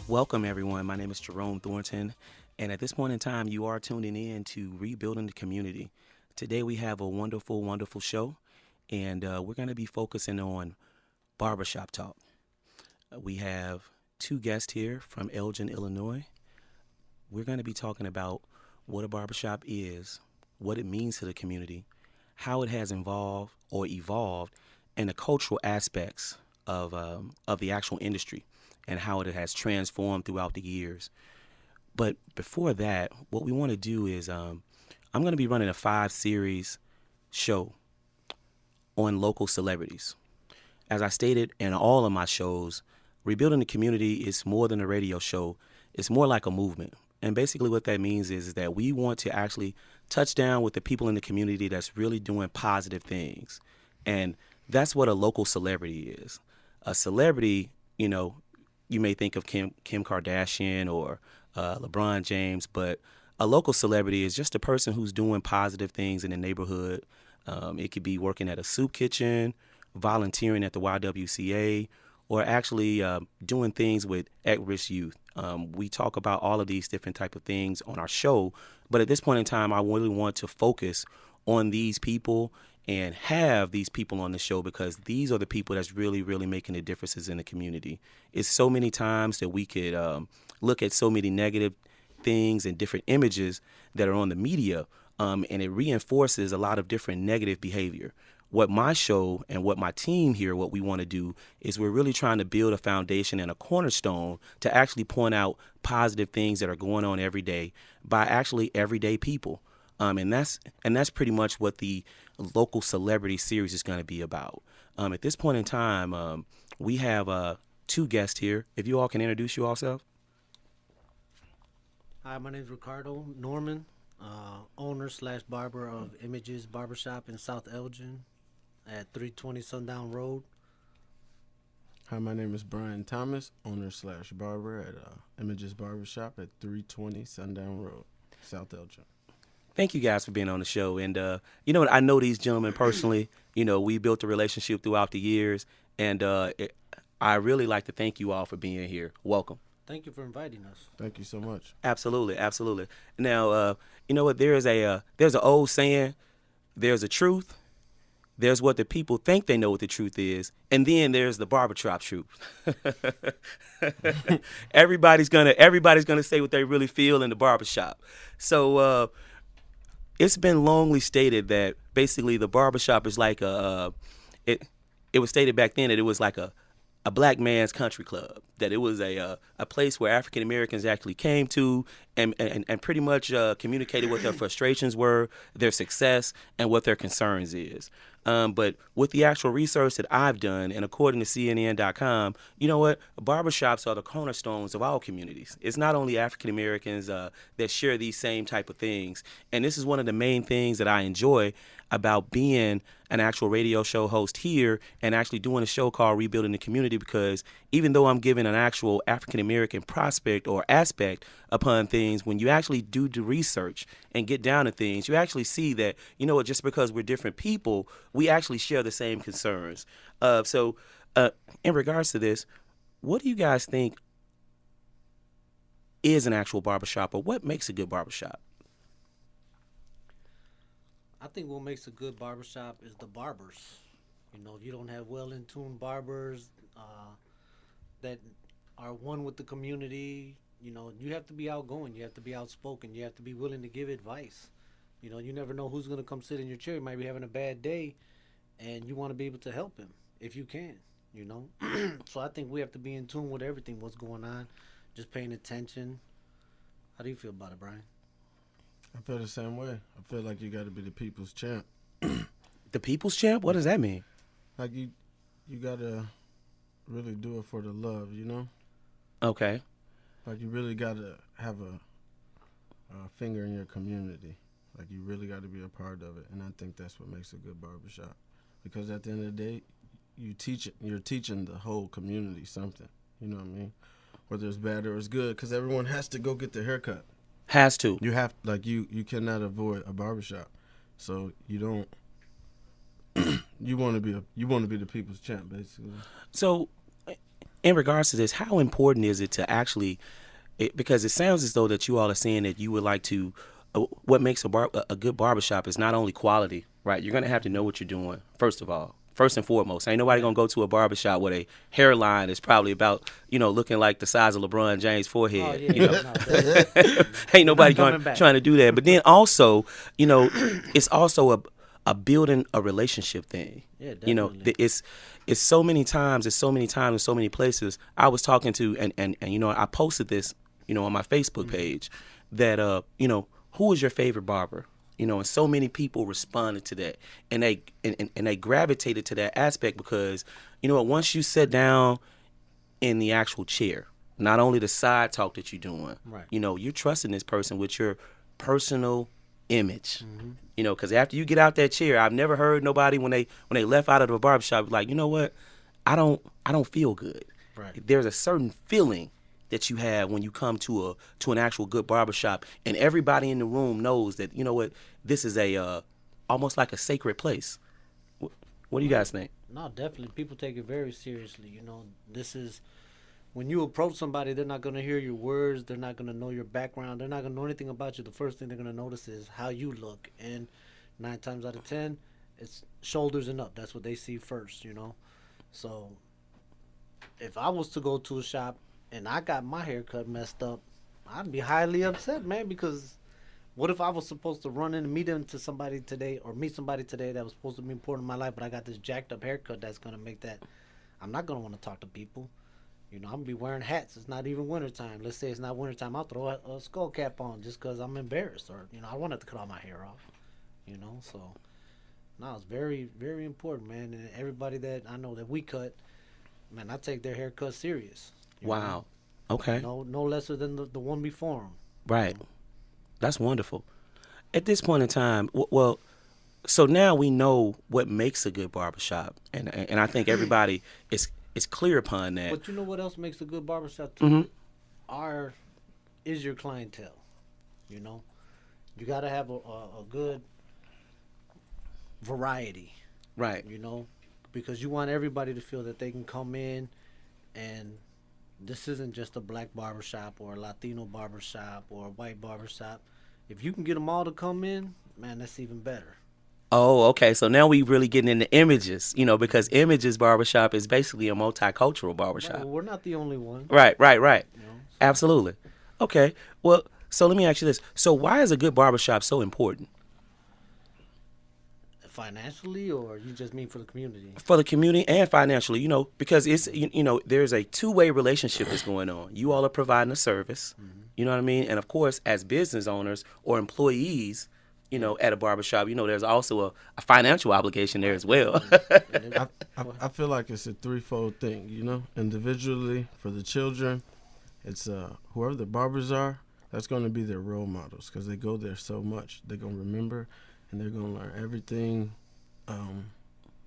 Welcome, everyone. My name is Jerome Thornton, and at this point in time, you are tuning in to Rebuilding the Community. Today, we have a wonderful, wonderful show, and we're going to be focusing on barbershop talk. We have two guests here from Elgin, Illinois. We're going to be talking about what a barbershop is, what it means to the community, how it has evolved, and the cultural aspects of the actual industry and how it has transformed throughout the years. But before that, what we want to do is I'm going to be running a 5 series show on local celebrities. As I stated in all of my shows, Rebuilding the Community is more than a radio show. It's more like a movement. And basically what that means is that we want to actually touch down with the people in the community that's really doing positive things. And that's what a local celebrity is. A celebrity, you may think of Kim Kardashian or LeBron James, but a local celebrity is just a person who's doing positive things in the neighborhood. It could be working at a soup kitchen, volunteering at the YWCA, or actually doing things with at-risk youth. We talk about all of these different type of things on our show, but at this point in time, I really want to focus on these people and have these people on the show because these are the people that's really, really making the differences in the community. It's so many times that we could look at so many negative things and different images that are on the media, and it reinforces a lot of different negative behavior. What my show and what my team here, what we want to do is we're really trying to build a foundation and a cornerstone to actually point out positive things that are going on every day by actually everyday people. And that's pretty much what the local celebrity series is going to be about. At this point in time, we have two guests here. If you all can introduce you yourself. Hi, my name is Ricardo Norman, owner/barber of Images Barbershop in South Elgin at 320 Sundown Road. Hi, my name is Bryan Thomas, owner/barber at Images Barbershop at 320 Sundown Road, South Elgin. Thank you guys for being on the show. And you know what? I know these gentlemen personally. We built a relationship throughout the years, and I really like to thank you all for being here. Welcome. Thank you for inviting us. Thank you so much. Absolutely, absolutely. Now, you know what? There's an old saying. There's a truth. There's what the people think they know what the truth is, and then there's the barbershop truth. everybody's gonna say what they really feel in the barbershop. So it's been longly stated that basically the barbershop is like it was stated back then that it was like a black man's country club, that it was a place where African Americans actually came to and pretty much communicated what their frustrations were, their success, and what their concerns is. But with the actual research that I've done, and according to CNN.com, you know what? Barbershops are the cornerstones of all communities. It's not only African Americans that share these same type of things. And this is one of the main things that I enjoy about being an actual radio show host here and actually doing a show called Rebuilding the Community, because even though I'm giving an actual African American prospect or aspect upon things, when you actually do the research and get down to things, you actually see that, just because we're different people, we actually share the same concerns. So in regards to this, what do you guys think is an actual barbershop, or what makes a good barbershop? I think what makes a good barbershop is the barbers. If you don't have well-in-tune barbers that are one with the community, you have to be outgoing, you have to be outspoken, you have to be willing to give advice. You never know who's going to come sit in your chair. You might be having a bad day, and you want to be able to help him if you can, So I think we have to be in tune with everything, what's going on, just paying attention. How do you feel about it, Bryan? I feel the same way. I feel like you got to be the people's champ. The people's champ? What does that mean? Like you got to really do it for the love, Okay. Like you really got to have a finger in your community. Like you really got to be a part of it, and I think that's what makes a good barbershop. Because at the end of the day, you're teaching the whole community something. You know what I mean? Whether it's bad or it's good, because everyone has to go get their haircut. Has to. You have you cannot avoid a barbershop, so you don't. you want to be the people's champ, basically. So in regards to this, how important is it to actually, because it sounds as though that you all are saying that you would like to, what makes a good barbershop is not only quality, right? You're going to have to know what you're doing, first of all. First and foremost, ain't nobody gonna go to a barbershop with a hairline is probably about, looking like the size of LeBron James' forehead. Oh, yeah. No, Ain't nobody coming back. trying to do that. But then also, it's also a building a relationship thing. Yeah, definitely. It's so many times, in so many places. I was talking to and I posted this, on my Facebook page that who is your favorite barber? And so many people responded to that, and they gravitated to that aspect because, once you sit down in the actual chair, not only the side talk that you're doing, Right. You're trusting this person with your personal image, because after you get out that chair, I've never heard nobody when they left out of the barbershop like, you know what, I don't feel good. Right. There's a certain feeling that you have when you come to an actual good barbershop, and everybody in the room knows that, this is a almost like a sacred place. What do you guys think? No, definitely. People take it very seriously. This is when you approach somebody, they're not going to hear your words. They're not going to know your background. They're not going to know anything about you. The first thing they're going to notice is how you look. And 9 times out of 10, it's shoulders and up. That's what they see first, So if I was to go to a shop and I got my haircut messed up, I'd be highly upset, man, because what if I was supposed to run in and meet somebody today that was supposed to be important in my life, but I got this jacked up haircut that's going to make that, I'm not going to want to talk to people. I'm going to be wearing hats. It's not even wintertime. Let's say it's not wintertime. I'll throw a skull cap on just because I'm embarrassed or, I wanted to cut all my hair off, so no, it's very, very important, man. And everybody that I know that we cut, man, I take their haircut serious. Wow. Okay. No lesser than the one before them. Right. That's wonderful. At this point in time, well, so now we know what makes a good barbershop, and I think everybody is clear upon that. But you know what else makes a good barbershop too? Is your clientele. You got to have a good variety. Right. Because you want everybody to feel that they can come in and this isn't just a black barbershop or a Latino barbershop or a white barbershop. If you can get them all to come in, man, that's even better. Oh, okay. So now we really getting into images, because Images Barbershop is basically a multicultural barbershop. Well, we're not the only one. Right. So. Absolutely. Okay. Well, so let me ask you this. So why is a good barbershop so important? Financially, or you just mean for the community? For the community and financially, because it's, there's a two-way relationship that's going on. You all are providing a service, you know what I mean? And of course, as business owners or employees, at a barbershop, there's also a financial obligation there as well. I feel like it's a threefold thing, individually for the children, it's whoever the barbers are, that's going to be their role models because they go there so much. They're going to remember and they're going to learn everything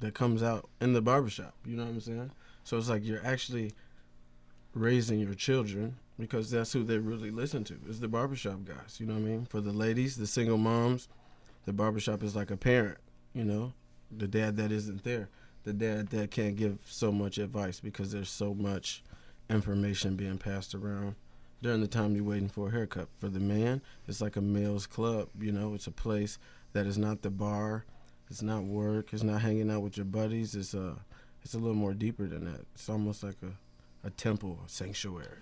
that comes out in the barbershop. You know what I'm saying? So it's like you're actually raising your children because that's who they really listen to is the barbershop guys. You know what I mean? For the ladies, the single moms, the barbershop is like a parent, the dad that isn't there. The dad that can't give so much advice because there's so much information being passed around during the time you're waiting for a haircut. For the man, it's like a male's club. It's a place that is not the bar, it's not work, it's not hanging out with your buddies. It's a little more deeper than that. It's almost like a temple, a sanctuary.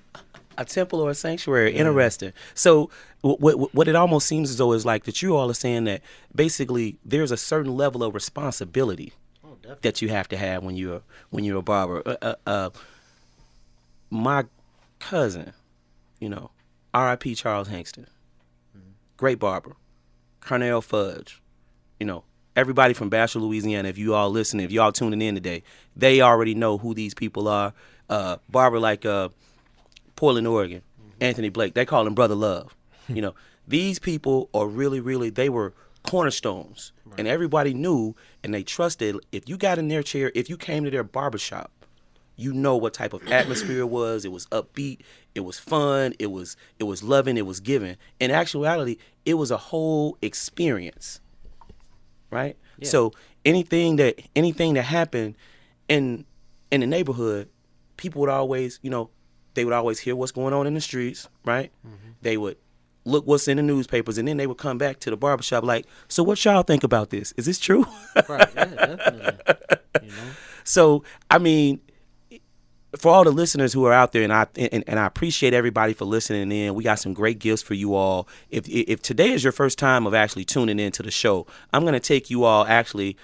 A temple or a sanctuary. Yeah. Interesting. So what it almost seems as though is like that you all are saying that basically there's a certain level of responsibility that you have to have when you're a barber. My cousin, R.I.P. Charles Hankston, great barber. Cornell Fudge, everybody from Bachelor, Louisiana, if you all listening, if you all tuning in today, they already know who these people are. Barber like Portland, Oregon, Anthony Blake, they call him Brother Love. These people are really, really, they were cornerstones. Right. And everybody knew and they trusted if you got in their chair, if you came to their barbershop, what type of atmosphere it was. It was upbeat. It was fun. It was loving. It was giving. In actuality, it was a whole experience, right? Yeah. So anything that happened in the neighborhood, people would always, they would always hear what's going on in the streets, right? They would look what's in the newspapers, and then they would come back to the barbershop like, so what y'all think about this? Is this true? Right. Yeah, definitely. You know. So, I mean, for all the listeners who are out there, and I appreciate everybody for listening in. We got some great gifts for you all. If today is your first time of actually tuning into the show, I'm going to take you all actually,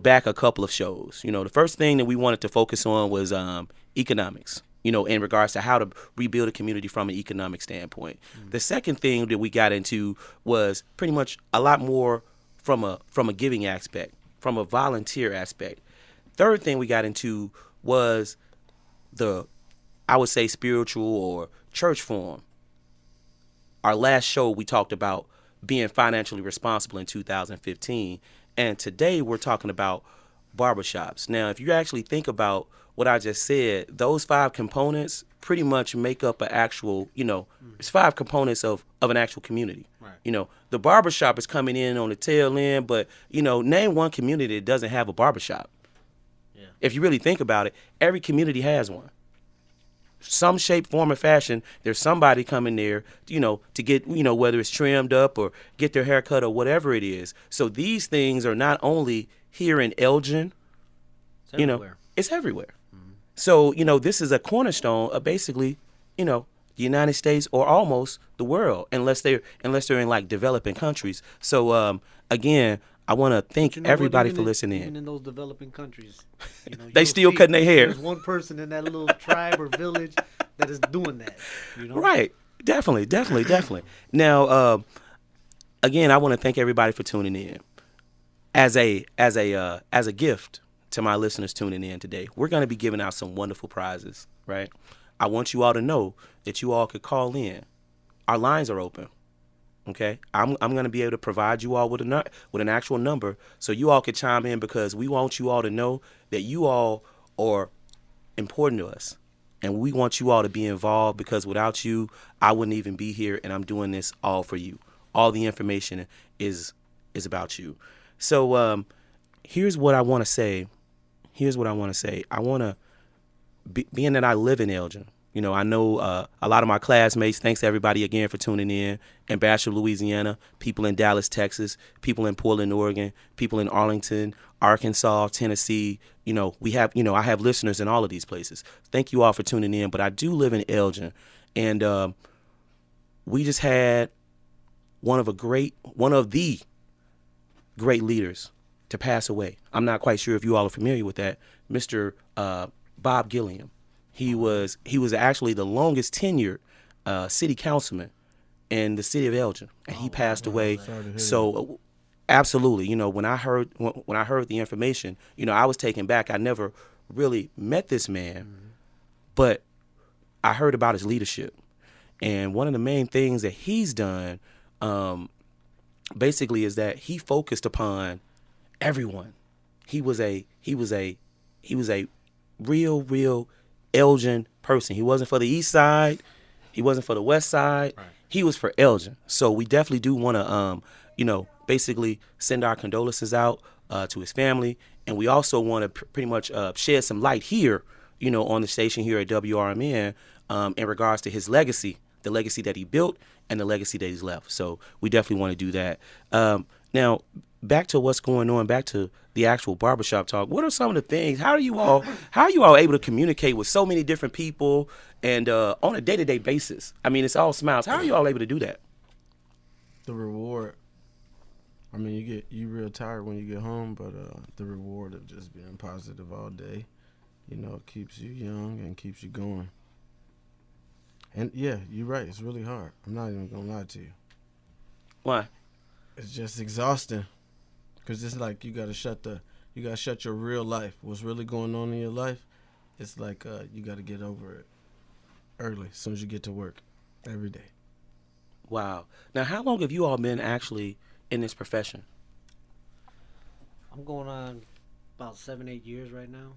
back a couple of shows. The first thing that we wanted to focus on was economics, in regards to how to rebuild a community from an economic standpoint. The second thing that we got into was pretty much a lot more from a giving aspect, from a volunteer aspect. Third thing we got into was I would say, spiritual or church form. Our last show, we talked about being financially responsible in 2015. And today we're talking about barbershops. Now, if you actually think about what I just said, those 5 components pretty much make up an actual, it's 5 components of an actual community. Right. The barbershop is coming in on the tail end, but, name one community that doesn't have a barbershop. Yeah. If you really think about it, every community has one. Some shape, form, or fashion, there's somebody coming there, to get, whether it's trimmed up or get their hair cut or whatever it is. So these things are not only here in Elgin, It's everywhere. it's everywhere. So, this is a cornerstone of basically, the United States or almost the world, unless they're in like developing countries. So, again, I want to thank everybody for listening. Even in those developing countries, They still cutting their hair. There's one person in that little tribe or village that is doing that. Right. Definitely. Now, again, I want to thank everybody for tuning in. As a gift to my listeners tuning in today, we're going to be giving out some wonderful prizes, right? I want you all to know that you all could call in. Our lines are open. Okay, I'm going to be able to provide you all with an actual number so you all can chime in, because we want you all to know that you all are important to us, and we want you all to be involved, because without you, I wouldn't even be here, and I'm doing this all for you. All the information is about you. So here's what I want to say. I want to, being that I live in Elgin, I know a lot of my classmates. Thanks to everybody again for tuning in. In Bastrop, Louisiana, people in Dallas, Texas, people in Portland, Oregon, people in Arlington, Arkansas, Tennessee. We have, I have listeners in all of these places. Thank you all for tuning in. But I do live in Elgin, and we just had one of the great leaders to pass away. I'm not quite sure if you all are familiar with that, Mr. Bob Gilliam. He was actually the longest tenured city councilman in the city of Elgin, and he passed away. So, absolutely, when I heard the information, I was taken back. I never really met this man, but I heard about his leadership, and one of the main things that he's done, basically, is that he focused upon everyone. He was a real Elgin person. He wasn't for the east side. He wasn't for the west side. Right. He was for Elgin. So we definitely do want to, basically send our condolences out to his family. And we also want to pretty much shed some light here, on the station here at WRMN in regards to his legacy, the legacy that he built and the legacy that he's left. So we definitely want to do that. Now, back to what's going on, back to the actual barbershop talk. What are some of the things? How are you all able to communicate with so many different people and on a day-to-day basis? I mean, it's all smiles. How are you all able to do that? The reward. I mean, you real tired when you get home, but the reward of just being positive all day, keeps you young and keeps you going. And yeah, you're right. It's really hard. I'm not even gonna lie to you. Why? It's just exhausting. Cause it's like you gotta shut your real life. What's really going on in your life? It's like you gotta get over it early, as soon as you get to work, every day. Wow. Now, how long have you all been actually in this profession? I'm going on about 7-8 years right now.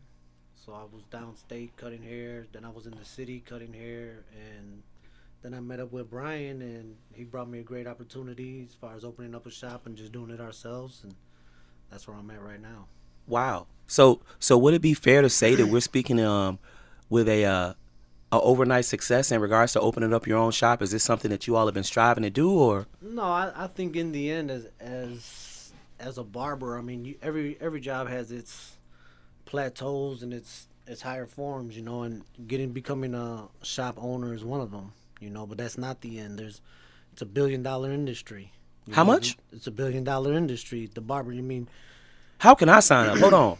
So I was downstate cutting hair, then I was in the city cutting hair, and then I met up with Bryan, and he brought me a great opportunity as far as opening up a shop and just doing it ourselves, and that's where I'm at right now. Wow. So would it be fair to say that we're speaking with a overnight success in regards to opening up your own shop? Is this something that you all have been striving to do, or? No, I think in the end, as a barber, I mean, every job has its plateaus and its higher forms, you know, and becoming a shop owner is one of them, you know. But that's not the end. It's $1 billion industry. You How know, much? It's $1 billion industry. The barber, you mean? How can I sign up? Hold on.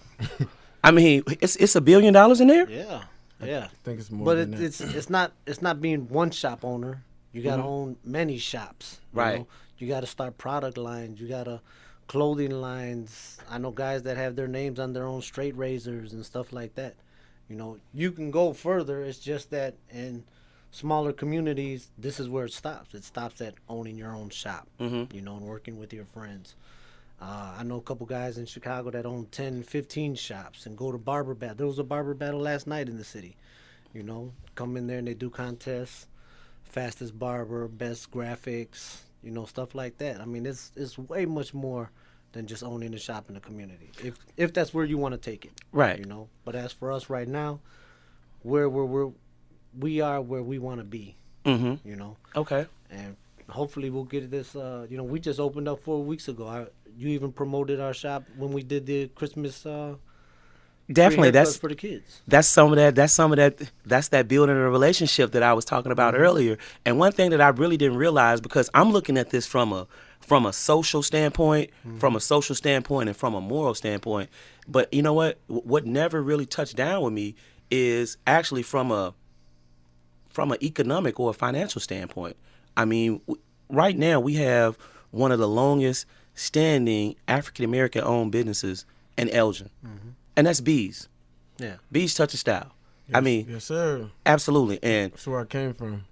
I mean, it's $1 billion in there. Yeah, yeah. I think it's more But than that. it's not being one shop owner. You got to own many shops. You Right. know? You got to start product lines. You got to clothing lines. I know guys that have their names on their own straight razors and stuff like that. You know, you can go further. It's just that in smaller communities, this is where it stops. It stops at owning your own shop, you know, and working with your friends. I know a couple guys in Chicago that own 10, 15 shops and go to barber battle. There was a barber battle last night in the city. You know, come in there and they do contests, fastest barber, best graphics, you know, stuff like that. I mean, it's way much more than just owning a shop in the community. If that's where you want to take it, Right. You know, but as for us right now, we are where we want to be. Mm-hmm. You know, Okay. and hopefully we'll get this. You know, we just opened up 4 weeks ago. You even promoted our shop when we did the Christmas. Definitely, free haircuts for the kids. that's some of that. That's that building a relationship that I was talking about earlier. And one thing that I really didn't realize, because I'm looking at this from a social standpoint, and from a moral standpoint. But you know what? What never really touched down with me is actually from an economic or a financial standpoint. I mean, right now we have one of the longest standing African American owned businesses in Elgin, and that's Bees. Yeah. Bees Touch of Style. I mean, yes, sir. absolutely, and That's where I came from.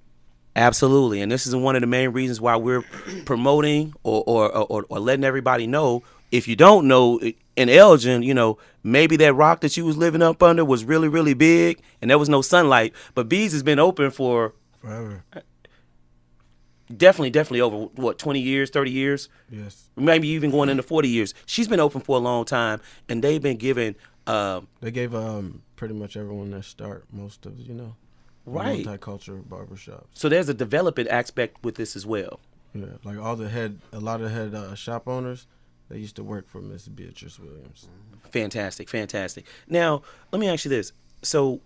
absolutely, and this is one of the main reasons why we're promoting or letting everybody know. If you don't know, in Elgin, you know, maybe that rock that you was living up under was really, really big, and there was no sunlight. But Bees has been open for Forever. definitely over, what, 20 years, 30 years? Yes. Maybe even going into 40 years. She's been open for a long time, and they've been giving They gave pretty much everyone their start. Most of right. multicultural barbershops. So there's a development aspect with this as well. Yeah, like a lot of head shop owners, they used to work for Miss Beatrice Williams. Fantastic. Now, let me ask you this. So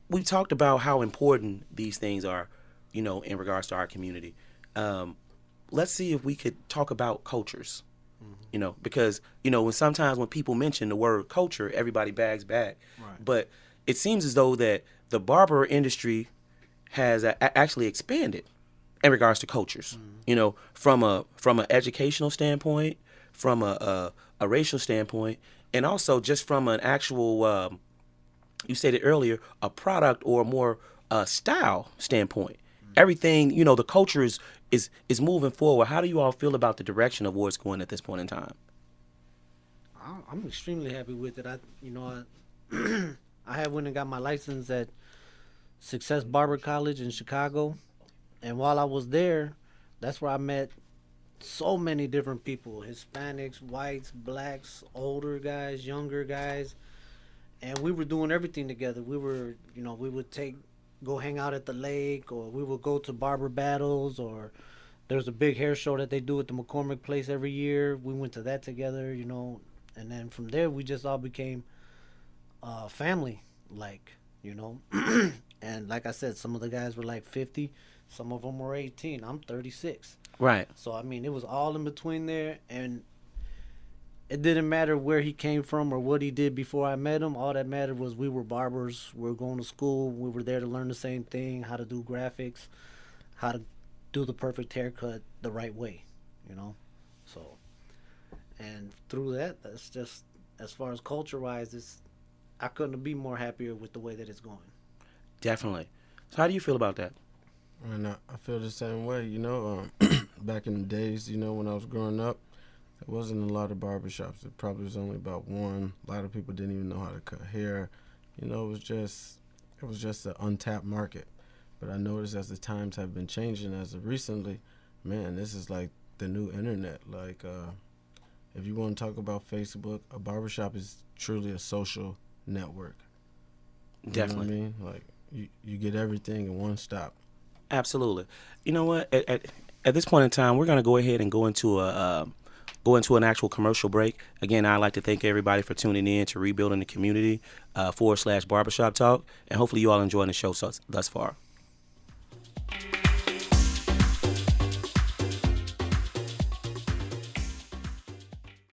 we've talked about how important these things are, you know, in regards to our community. Let's see if we could talk about cultures, you know, because, you know, sometimes when people mention the word culture, everybody bags back. Right. But it seems as though that the barber industry has actually expanded in regards to cultures, you know, from an educational standpoint, from a racial standpoint, and also just from an actual, you stated earlier, a product or more style standpoint. Everything, you know, the culture is moving forward. How do you all feel about the direction of where it's going at this point in time? I'm extremely happy with it. I had went and got my license at Success Barber College in Chicago, and while I was there, that's where I met so many different people: Hispanics, whites, blacks, older guys, younger guys, and we were doing everything together. We were, you know, we would go hang out at the lake, or we would go to barber battles, or there's a big hair show that they do at the McCormick Place every year. We went to that together, you know, and then from there we just all became family, like, you know. And like I said, some of the guys were like 50, some of them were 18. I'm 36. Right. So I mean, it was all in between there, and it didn't matter where he came from or what he did before I met him. All that mattered was we were barbers. We were going to school. We were there to learn the same thing: how to do graphics, how to do the perfect haircut the right way, you know. So, and through that, that's just, as far as culture-wise, I couldn't be more happier with the way that it's going. Definitely. So how do you feel about that? And I feel the same way, you know. Back in the days, you know, when I was growing up, there wasn't a lot of barbershops. There probably was only about one. A lot of people didn't even know how to cut hair. You know, it was just an untapped market. But I noticed as the times have been changing as of recently, man, this is like the new internet. Like, if you want to talk about Facebook, a barbershop is truly a social network. Definitely. You know what I mean? Like you get everything in one stop. Absolutely. You know what? At this point in time, we're gonna go ahead and go into an actual commercial break. Again, I'd like to thank everybody for tuning in to Rebuilding the Community / Barbershop Talk, and hopefully you all enjoying the show thus far.